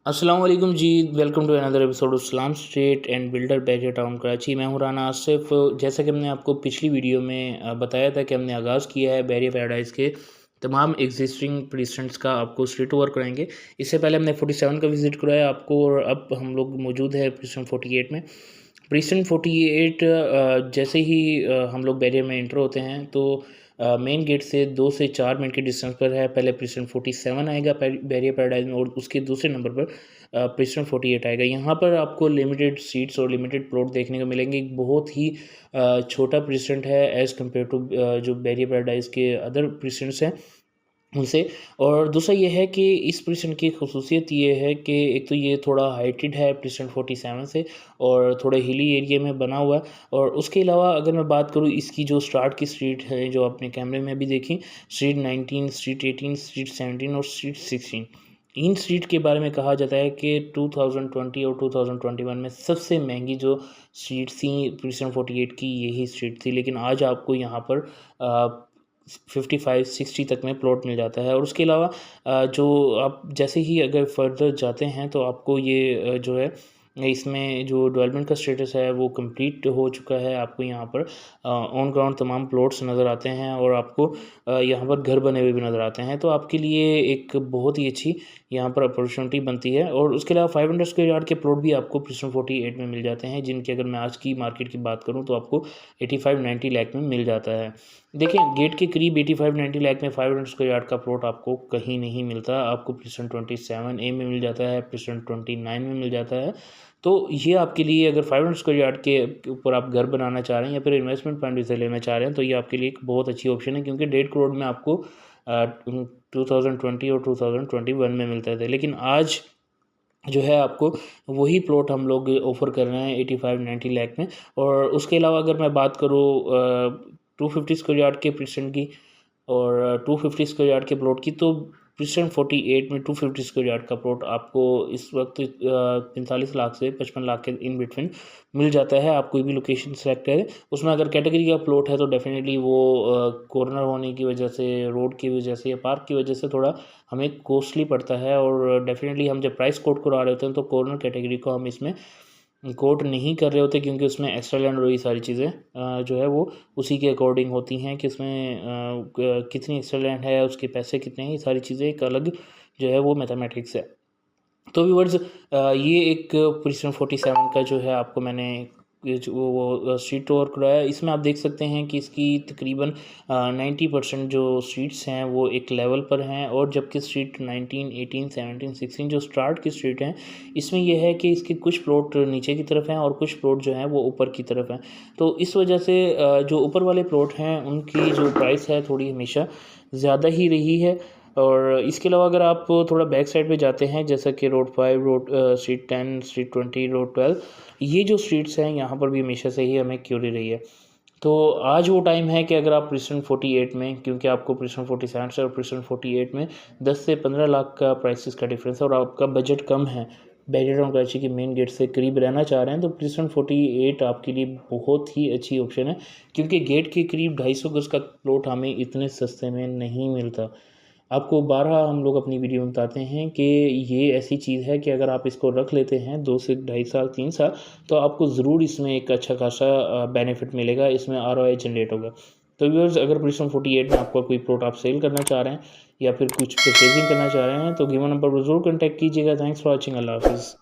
अस्सलाम वालेकुम जी। Welcome to another episode of Salaam street and builder barrier town Karachi. मैं हूं राना आसिफ। जैसा कि हमने आपको पिछली वीडियो में बताया था कि हमने आगाज़ किया है बैरियर पैराडाइज़ के तमाम एग्जिस्टिंग प्रीसेंट्स का आपको स्ट्रीट ओवर कराएंगे। इससे पहले हमने 47 का विज़िट कराया आपको, और अब हम लोग मौजूद है प्रीसेंट 48 में। प्रीसेंट 48 जैसे ही हम लोग बैरियर में एंटर होते हैं तो मेन गेट से 2 से 4 मिनट के डिस्टेंस पर है। पहले प्रीसेंट 47 आएगा बैरियर पैराडाइज में, और उसके दूसरे नंबर पर प्रीसेंट 48 आएगा। यहाँ पर आपको लिमिटेड सीट्स और लिमिटेड प्लॉट देखने को मिलेंगे। एक बहुत ही छोटा प्रीसेंट है एज़ कम्पेयर टू जो बैरियर पैराडाइज के अदर प्रीसेंट्स हैं उनसे। और दूसरा ये है कि इस प्रीसेंट की खसूसियत ये है कि एक तो ये थोड़ा हाइटेड है प्रीसेंट 47 से, और थोड़ा हिली एरिया में बना हुआ है। और उसके अलावा अगर मैं बात करूँ इसकी जो स्टार्ट की स्ट्रीट है, जो आपने कैमरे में भी देखी, स्ट्रीट 19, स्ट्रीट 18, स्ट्रीट 17 और स्ट्रीट 16, इन स्ट्रीट के बारे में कहा जाता है कि 2020 और 2021 में सबसे महंगी जो स्ट्रीट थी प्रीसेंट 48 की यही स्ट्रीट थी। लेकिन आज आपको यहाँ पर 55-60 तक में प्लॉट मिल जाता है। और उसके अलावा जो आप जैसे ही अगर फर्दर जाते हैं तो आपको ये जो है इसमें जो डेवलपमेंट का स्टेटस है वो कंप्लीट हो चुका है। आपको यहाँ पर ऑन ग्राउंड तमाम प्लॉट्स नज़र आते हैं, और आपको यहाँ पर घर बने हुए भी नज़र आते हैं। तो आपके लिए एक बहुत ही अच्छी यहाँ पर अपॉर्चुनिटी बनती है। और उसके अलावा 500 स्क्वायर यार्ड के प्लॉट भी आपको प्रीसेंट 48 में मिल जाते हैं, जिनकी अगर मैं आज की मार्केट की बात करूँ तो आपको 85-90 लाख में मिल जाता है। देखिए, गेट के करीब 85-90 लाख में 500 स्क्वायर यार्ड का प्लॉट आपको कहीं नहीं मिलता। आपको प्रीसेंट 27A में मिल जाता है, प्रीसेंट 29 में मिल जाता है। तो ये आपके लिए अगर 500 स्क्वायर यार्ड के ऊपर आप घर बनाना चाह रहे हैं या फिर इन्वेस्टमेंट फंड से लेना चाह रहे हैं तो ये आपके लिए एक बहुत अच्छी ऑप्शन है, क्योंकि 1.5 करोड़ में आपको 2020 और 2021 में मिलते थे। लेकिन आज जो है आपको वही प्लॉट हम लोग ऑफ़र कर रहे हैं 85-90 लाख में। और उसके अलावा अगर मैं बात करूँ 250 स्क्वायर यार्ड के प्रीसेंट की और 250 स्क्वायर यार्ड के प्लॉट की, तो प्रीसेंट 48 में 250 स्क्वायर यार्ड का प्लॉट आपको इस वक्त 45 लाख से 55 लाख के इन बिटवीन मिल जाता है। आप कोई भी लोकेशन सेलेक्ट करें, उसमें अगर कैटेगरी का प्लॉट है तो डेफिनेटली वो कॉर्नर होने की वजह से, रोड की वजह से या पार्क की वजह से थोड़ा हमें कॉस्टली पड़ता है। और डेफिनेटली हम जब प्राइस कोट करा रहे होते हैं तो कॉर्नर कैटेगरी को हम इसमें कोट नहीं कर रहे होते, क्योंकि उसमें एक्स्ट्रा लैंड और ये सारी चीज़ें जो है वो उसी के अकॉर्डिंग होती हैं कि उसमें कितनी एक्स्ट्रा लैंड है, उसके पैसे कितने हैं, ये सारी चीज़ें एक अलग जो है वो मैथमेटिक्स है। तो व्यूअर्स, ये एक प्रीसेंट 47 का जो है आपको मैंने ये जो वो स्ट्रीट टूर कराया। इसमें आप देख सकते हैं कि इसकी तकरीबन 90% जो स्ट्रीट्स हैं वो एक लेवल पर हैं, और जबकि स्ट्रीट 19, 18, 17, 16 जो स्टार्ट की स्ट्रीट हैं इसमें यह है कि इसके कुछ प्लॉट नीचे की तरफ हैं और कुछ प्लॉट जो हैं वो ऊपर की तरफ हैं। तो इस वजह से जो ऊपर वाले प्लॉट हैं उनकी जो प्राइस है थोड़ी हमेशा ज़्यादा ही रही है। और इसके अलावा अगर आप थोड़ा बैक साइड पे जाते हैं, जैसा कि road 5, road street 10, street 20, road 12, ये जो स्ट्रीट्स हैं यहाँ पर भी हमेशा से ही हमें क्यूरी रही है। तो आज वो टाइम है कि अगर आप प्रीसेंट 48 में, क्योंकि आपको प्रीसेंट 47 से और प्रीसेंट 48 में 10 से 15 लाख का प्राइसेस का डिफरेंस है, और आपका बजट कम है, बैरियर टाउन कराची के मेन गेट से करीब रहना चाह रहे हैं, तो प्रीसेंट 48 आपके लिए बहुत ही अच्छी ऑप्शन है। क्योंकि गेट के करीब 250 गज़ का प्लॉट हमें इतने सस्ते में नहीं मिलता। आपको 12 हम लोग अपनी वीडियो में बताते हैं कि ये ऐसी चीज़ है कि अगर आप इसको रख लेते हैं 2 से ढाई साल 3 साल, तो आपको ज़रूर इसमें एक अच्छा खासा बेनिफिट मिलेगा, इसमें आरओआई जनरेट होगा। तो व्यूअर्स, अगर प्रीसेंट 48 में आपका कोई प्लॉट आप सेल करना चाह रहे हैं या फिर कुछ परचेजिंग करना चाह रहे हैं तो गिवन नंबर पर ज़रूर कॉन्टैक्ट कीजिएगा। Thanks for watching. अल्लाह हाफ़िज़।